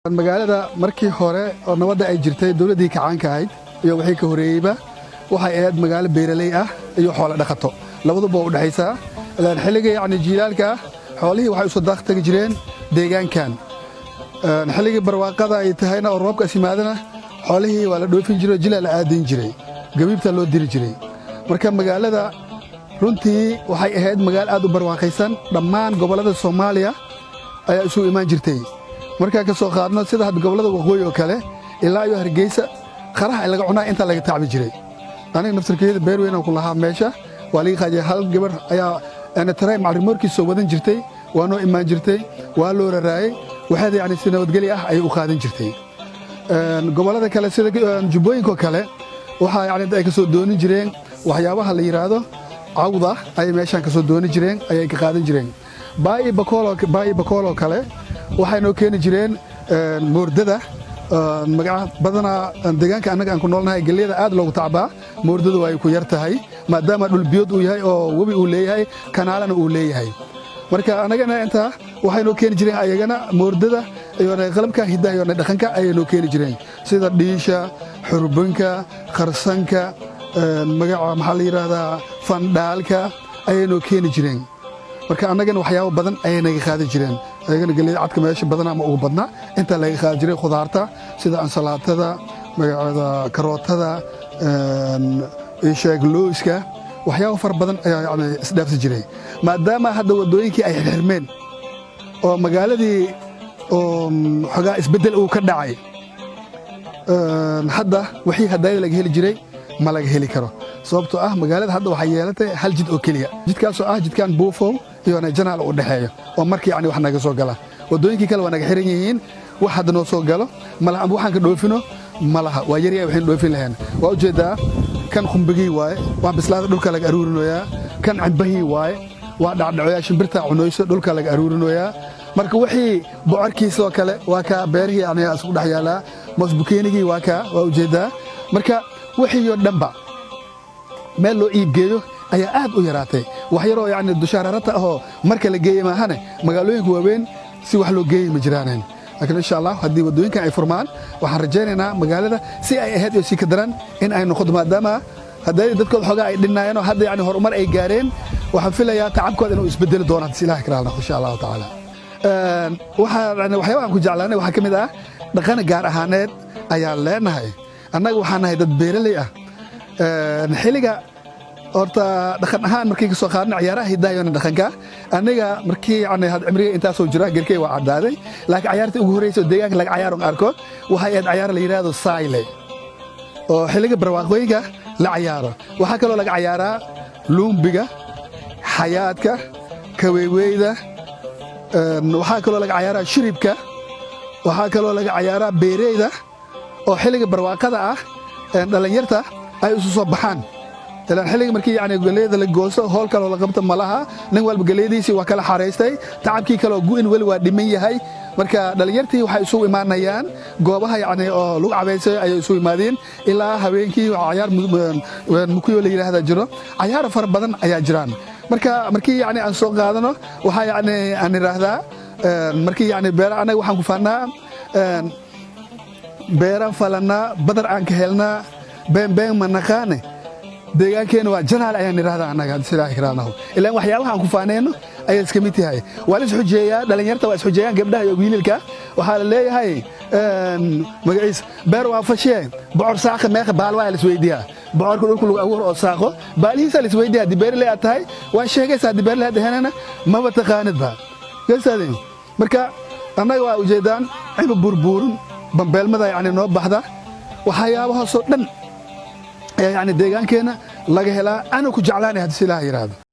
magaalada markii hore oo nabadda ay jirtay dawladii kacaanka ahayd iyo wixii ka horeeyayba waxay ahayd magaalo beeraley ah iyo xoolo dhaqato labaduba u dhaxaysa xilliga jiilaalka xoolihii waxay soo daaq tagi jireen deegaankan xilliga barwaaqada ay tahayna oo roobka simaadana xoolihii waa la dhoofin jiray jilaa la aadin jiray gabiibta loo diri jiray marka magaalada runtii waxay ahayd magaalo aad u barwaaqaysan dhammaan gobolada Soomaaliya ayaa isu imaan jirtay marka ka soo qaadno sida had gobolada waqooyi oo kale ilaa iyo Hargeysa qaraha laga cunaa inta laga tacbi jiray aniga naftirkeeda beer weyn oo ku lahaa meesha waa laga qaajay hal gabar ayaa ana taray macluumaadkii soo wadan jirtay waano imaan jirtay waa loo raraayay waxaad si nabadgeli ah ay u qaadan jirtay gobolada kale sida Jubbooyinka kale waxa ay ka soo doonin jireen waxyaabaha la yiraahdo cawda ay meeshan ka soo doonin jireen ay ka qaadan jireen baay bakoolo kale waxay noo keeni jireen moordada magaca badana deegaanka anaga aan ku noolnahay galiyada aad loogu tacbaa moordadu way ku yar tahay maadaama dhul biyood uu yahay oo wabi uu leeyahay kanaalana uu leeyahay marka anagana inta waxay noo keeni jireen ayagana moordada iyo qalabka hidaha iyo dhaqanka ay noo keeni jireen sida dhiisha xurbanka qarsanka magaca maxaa la yiraahdaa fandaalka ay noo keeni jireen marka anagana waxyaabo badan ay naga qaadan jireen ayagana galiyada cadka meesha badan ama ugu badna inta laga qaadan jiray khudaarta sida ansalaatada magacada karootada looska waxyaabo far badan ayaa isdhaafsi jiray maadaama hadda wadooyinkii ay xirmeen oo magaaladii oo xogaa isbedel uu ka dhacay hadda wixii hadayada laga heli jiray ma laga heli karo sababtoo ah magaalada hadda waxay yeelatay hal jid oo kaliya jidkaas oo ah jidkan Buufow iyo janaal u dhaxeeyo oo markii wax naga soo gala wadooyinkii kale waa naga xiran yihiin wax hadda noo soo galo malaha waxaan ka dhoofino malaha waa yar waxaan dhoofin lahayn waa ujeedaa kan qumbigii waaye waa bislaada dhulka laga aruurinayaa kan cambahii waaye waa dhacdhacoyaa shimbirta cunayso dhulka laga aruurinayaa marka wixii bocorkiisa oo kale waa ka beerihii isku dhex yaalaa masbukeenigii waa ujeedaa marka wixii oo dhanba meel loo iib geeyo ayaa aad u yaraatay wax yar oo dushaararata ah oo marka la geeyay maahane magaalooyinka waaweyn si wax loo geeyay ma jiraan laakiin insha Allah hadii wadooyinka ay furmaan waxaan rajaynaynaa magaalada si ay ahayd oo si ka daran in ay noqoto maadaama haday dadkooda xogaa ay dhinayeen oo hadda horumar ay gaareen waxaan filayaa tacabkooda inuu isbedeli doono si ilaahay karaana insha Allah taala waxyaabaha aan ku jeclaanay waxa kamid ah dhaqan gaar ahaaneed ayaa leenahay annaga waxaan nahay dad beeraley ah xiliga horta dhaqan ahaan markii ka soo qaadna ciyaaraha hidaha iyo dhaqanka aniga markii had cimriga inta soo jira galkay waa cadaaday laakiin ciyaarta ugu horeyso deegaanka laga ciyaaro arko waxay aad ciyaar la yiraahdo sayle oo xiliga barwaaqooyinka la ciyaaro waxa kale oo laga ciyaaraa luumbiga xayaadka kaweeweyda waxa kale oo laga ciyaaraa shiribka waxa kale oo laga ciyaaraa beereyda oo xiliga barwaaqada ah dhalinyarta ay isu soo baxaan ilaan xilliga markii galeyda la gooso hool kale oo la qabto malaha nin walba galeydiisii waa kala xareystay tacabkii kale oo gu'in wali waa dhiman yahay marka dhalinyartii waxay isu imaanayaan goobaha oo lagu cabeysay ay isu imaadeen ilaa habeenkii ciyaar mukuyo la yiraahdo jiro ciyaar far badan ayaa jiraan markii aan soo qaadano waxa aan iraahdaa markii beer anaga waxaan ku faanaa beeran falana badar aan ka helnaa been manaqaane deegaankeena waa janaal ayaan iraahdaa anaga silaahi karaanahu ilaa waxyaabaha aan ku faaneyno ayaa iska mid tahay waa la xujeeyaa dhalinyarta waa xujeeyaan gabdhaha iyo wiililka waxa la leeyahay magaciis beer waa fashee bocor saaqa meeqa baalwaa la isweydiyaa bocorka dhulka lagu abuuro oo saaqo baalihiisa la isweydiyaa dibeerle aad tahay waa sheegaysaa dibeerle aad ahaanana maba taqaanidba gasaadeen marka anaga waa ujeedaan cib burbuurun bambeelmada noo baxda waxyaabahaas oo dhan deegaankeena laga helaa ana ku jeclaanay hadii ilaahay yiraahdo